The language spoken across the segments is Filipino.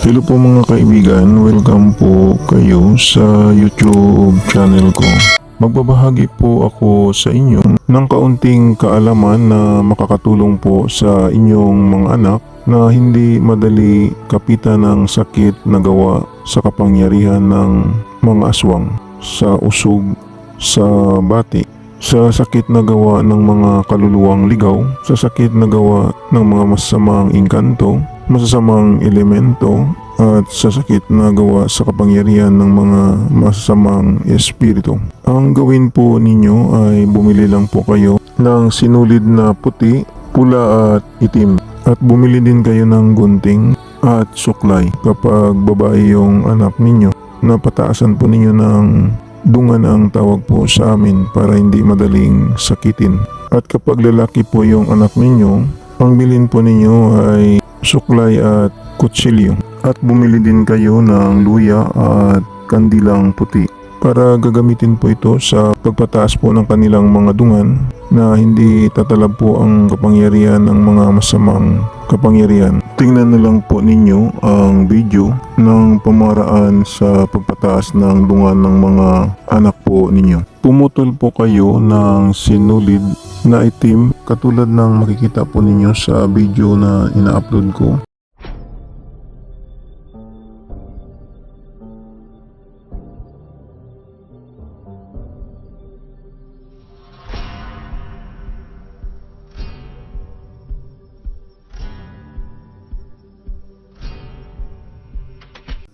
Hello po mga kaibigan, welcome po kayo sa YouTube channel ko. Magbabahagi po ako sa inyo ng kaunting kaalaman na makakatulong po sa inyong mga anak na hindi madali kapitan ng sakit na gawa sa kapangyarihan ng mga aswang, sa usog, sa bati, sa sakit na gawa ng mga kaluluwang ligaw, sa sakit na gawa ng mga masasamang engkanto, masasamang elemento, at sa sakit na gawa sa kapangyarihan ng mga masasamang espiritu. Ang gawin po ninyo ay bumili lang po kayo ng sinulid na puti, pula at itim. At bumili din kayo ng gunting at suklay. Kapag babae yung anak ninyo, napataasan po ninyo ng dungan ang tawag po sa amin para hindi madaling sakitin. At kapag lalaki po yung anak ninyo, ang bilhin po ninyo ay suklay at kutsilyo. At bumili din kayo ng luya at kandilang puti para gagamitin po ito sa pagpataas po ng kanilang mga dungan na hindi tatalab po ang kapangyarihan ng mga masamang kapangyarihan. Tingnan na lang po ninyo ang video ng pamaraan sa pagpataas ng dungan ng mga anak po ninyo. Pumutol po kayo ng sinulid na itim katulad ng makikita po ninyo sa video na ina-upload ko.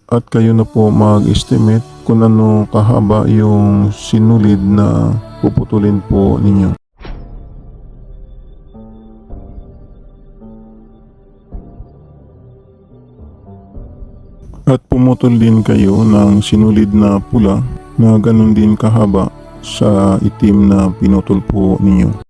At kayo na po mag-estimate kung ano kahaba yung sinulid na puputulin po ninyo. At pumutol din kayo ng sinulid na pula na ganun din kahaba sa itim na pinutol po ninyo.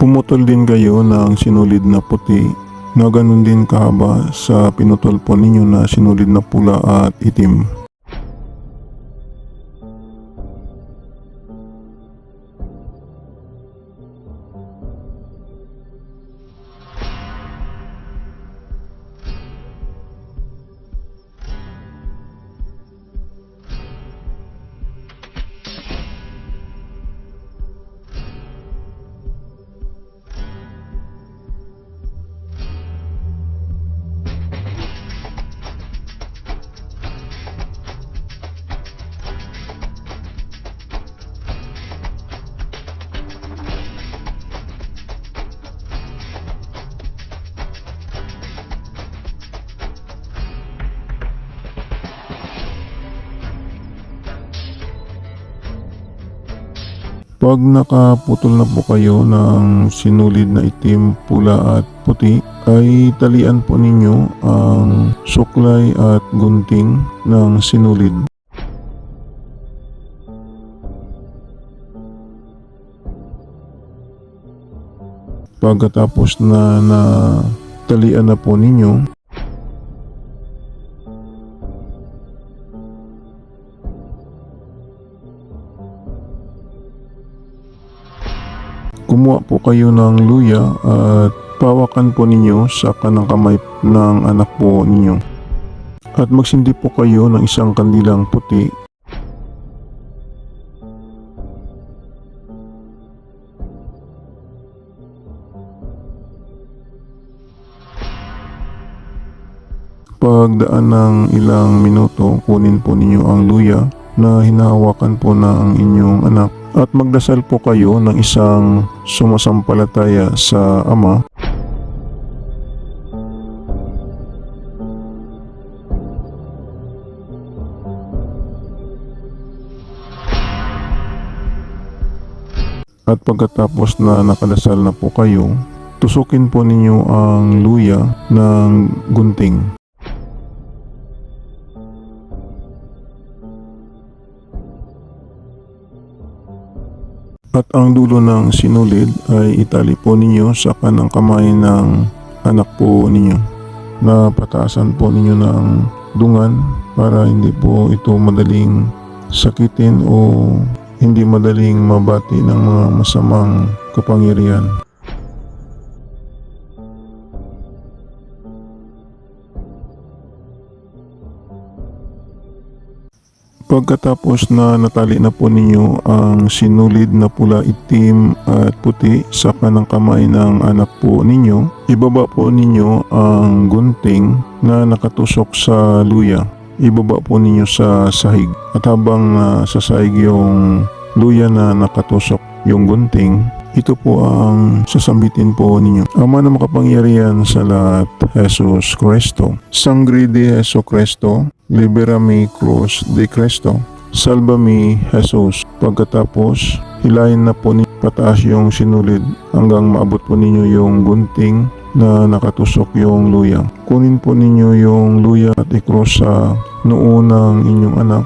Pumutol din kayo ng sinulid na puti na ganun din kahaba sa pinutol po ninyo na sinulid na pula at itim. Pag nakaputol na po kayo ng sinulid na itim, pula at puti, ay talian po ninyo ang suklay at gunting ng sinulid. Pagkatapos na talian na po ninyo, kumuha po kayo ng luya at pawakan po ninyo sa kanang kamay ng anak po ninyo. At magsindi po kayo ng isang kandilang puti. Pagdaan ng ilang minuto, kunin po ninyo ang luya na hinahawakan po na ang inyong anak. At magdasal po kayo ng isang sumasampalataya sa Ama. At pagkatapos na nakadasal na po kayo, tusukin po ninyo ang luya ng gunting. At ang dulo ng sinulid ay itali po ninyo sa kanang kamay ng anak po ninyo. Napataasan po ninyo ng dungan para hindi po ito madaling sakitin o hindi madaling mabati ng mga masamang kapangyarihan. Pagkatapos na natali na po ninyo ang sinulid na pula, itim at puti sa kanang kamay ng anak po ninyo, ibaba po ninyo ang gunting na nakatusok sa luya. Ibaba po ninyo sa sahig. At habang sa sahig yung luya na nakatusok yung gunting, ito po ang sasambitin po ninyo. Ama na makapangyarihan sa lahat, Jesus Cristo. Sangre de Jesu Cristo, libera mi cruz de Cristo. Salva mi, Jesus. Pagkatapos, hilahin na po ninyo pataas yung sinulid hanggang maabot po ninyo yung gunting na nakatusok yung luya. Kunin po ninyo yung luya at i-cross sa noo ng inyong anak.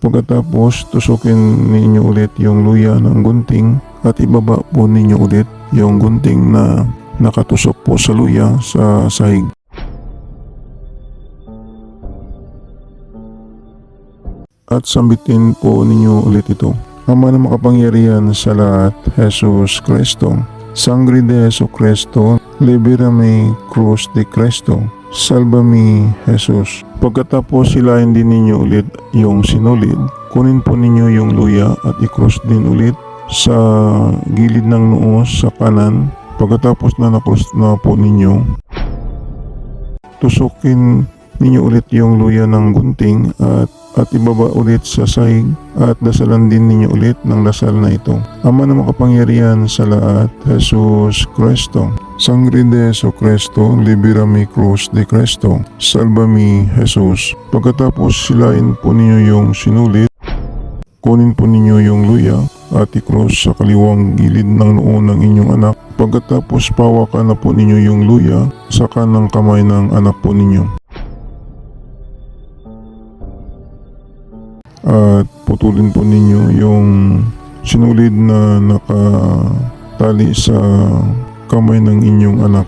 Pagkatapos, tusukin ninyo ulit yung luya ng gunting at ibaba po ninyo ulit yung gunting na nakatusok po sa luya sa sahig. At sambitin po ninyo ulit ito. Ama na makapangyarihan sa lahat, Jesus Cristo. Sangre de Jesu Cristo, libera mi cruz de Cristo. Salva mi, Jesus. Pagkatapos hilahin din ninyo ulit yung sinulid, kunin po ninyo yung luya at i-cross din ulit sa gilid ng noo sa kanan. Pagkatapos na na-cross na po ninyo, tusukin ninyo ulit yung luya ng gunting at ibaba ulit sa sahig at dasalan din ninyo ulit ng dasal na ito. Ama na makapangyarihan sa lahat, Jesus Cristo. Sangre de Jesu Cristo, libera mi cruz de Cristo. Salva mi, Jesus. Pagkatapos silain po ninyo yung sinulid, kunin po ninyo yung luya at i-cross sa kaliwang gilid ng noo ng inyong anak. Pagkatapos pawakan na po ninyo yung luya sa kanang kamay ng anak po ninyo. At putulin po ninyo yung sinulid na nakatali sa kamay ng inyong anak.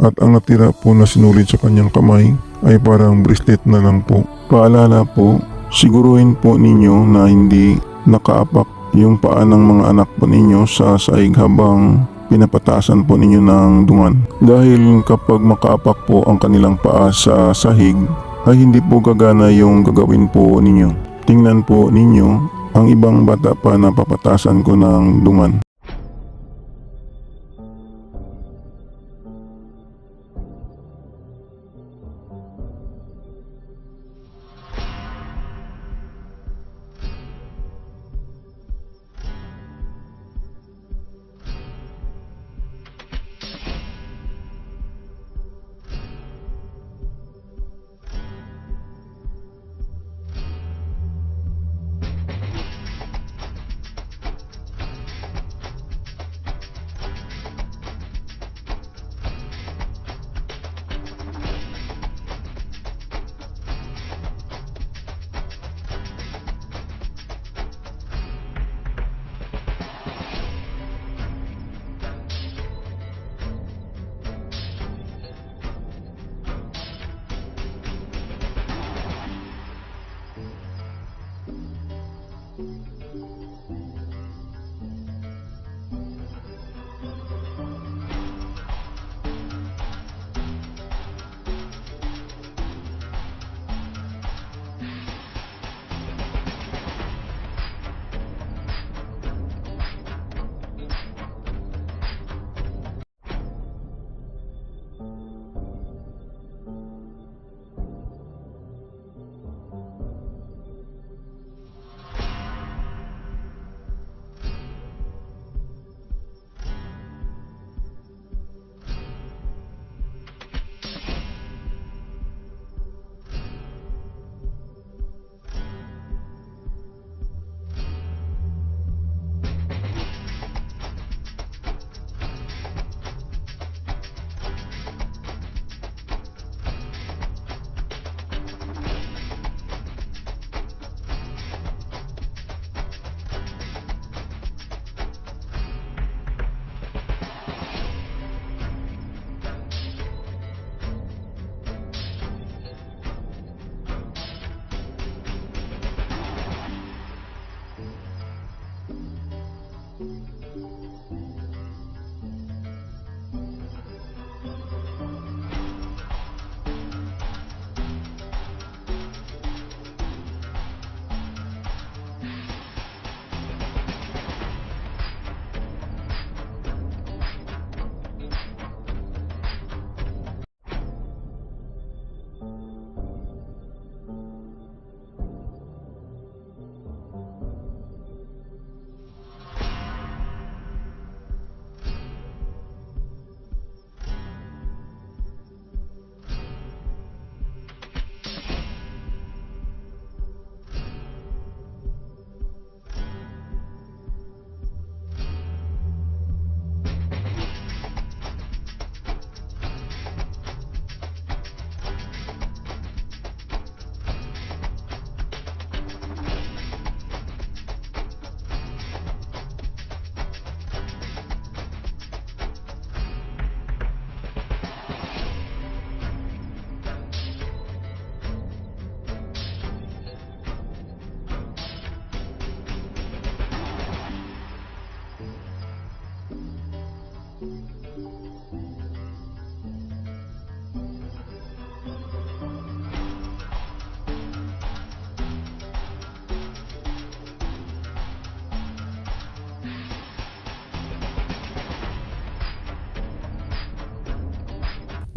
At ang natira po na sinulid sa kanyang kamay ay parang bracelet na lang po. Paalala po, siguruhin po ninyo na hindi nakaapak yung paa ng mga anak po ninyo sa sahig habang pinapatasan po ninyo ng dungan. Dahil kapag makaapak po ang kanilang paa sa sahig, ay hindi po gagana yung gagawin po ninyo. Tingnan po ninyo, ang ibang bata pa na papatasan ko ng dungan.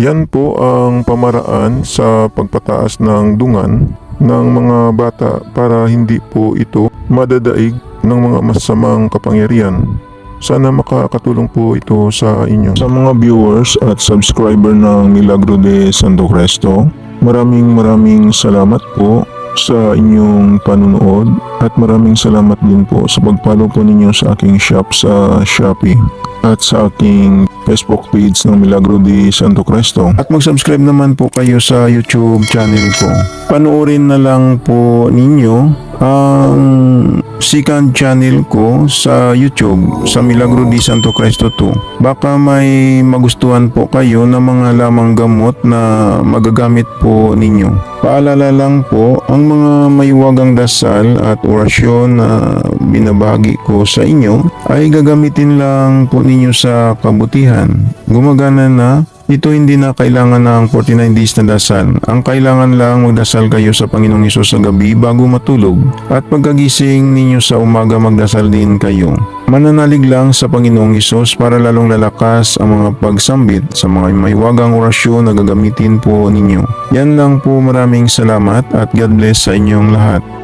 Yan po ang pamaraan sa pagpataas ng dungan ng mga bata para hindi po ito madadaig ng mga masamang kapangyarihan. Sana makakatulong po ito sa inyo. Sa mga viewers at subscriber ng Milagro de Santo Cristo, maraming salamat po sa inyong panunood at maraming salamat din po sa pag-follow po ninyo sa aking shop sa Shopee at sa aking Facebook page ng Milagro de Santo Cristo. At mag-subscribe naman po kayo sa YouTube channel ko. Panoorin na lang po ninyo ang second channel ko sa YouTube sa Milagro de Santo Cristo 2. Baka may magustuhan po kayo na mga lamang gamot na magagamit po ninyo. Paalala lang po, ang mga mayuwagang dasal at orasyon na binabahagi ko sa inyo ay gagamitin lang po ninyo sa kabutihan. Gumagana na. Ito hindi na kailangan ng 49 days na dasal. Ang kailangan lang magdasal kayo sa Panginoong Hesus sa gabi bago matulog. At pagkagising ninyo sa umaga magdasal din kayo. Mananalig lang sa Panginoong Hesus para lalong lalakas ang mga pagsambit sa mga maywagang orasyon na gagamitin po ninyo. Yan lang po, maraming salamat at God bless sa inyong lahat.